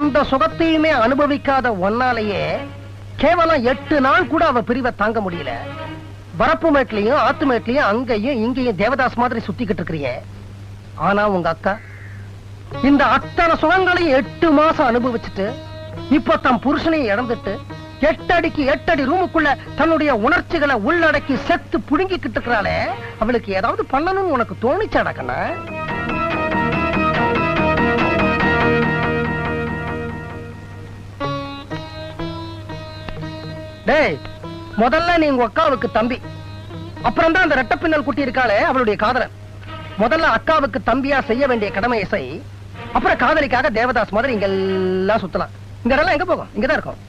எந்த சுகத்தையுமே அனுபவிக்காத ஒன்னாலேயே கேவலம் 8 நாள் கூட அவ பிரிவை தாங்க முடியல. வரப்பு மேட்லயும் ஆத்து மேட்லயும் அங்கேயும் இங்கேயும் தேவதாஸ் மாதிரி சுத்திக்கிட்டு இருக்கிறீங்க. ஆனா உங்க அக்கா இந்த அத்தனை சுகங்களையும் 8 மாசம் அனுபவிச்சுட்டு இப்ப தன் புருஷனையும் இழந்துட்டு 8 அடிக்கு 8 அடி ரூமுக்குள்ள தன்னுடைய உணர்ச்சிகளை உள்ளடக்கி செத்து புடுங்கிக்கிட்டு இருக்கிறாளே, அவளுக்கு ஏதாவது பண்ணணும்னு உனக்கு தோணிச்சாடா கண்ணா? டேய், முதல்ல நீ உங்க அக்காவுக்கு தம்பி, அப்புறம் தான் அந்த ரெட்ட பின்னல் குட்டி இருக்காளே அவளுடைய காதலன். முதல்ல அக்காவுக்கு தம்பியா செய்ய வேண்டிய கடமையை செய், அப்புறம் காதலிக்காக தேவதாஸ் மாதிரி இங்க எல்லாம் சுத்தலாம். இந்த இடம் எங்க போகும்? இங்கதான் இருக்கும்.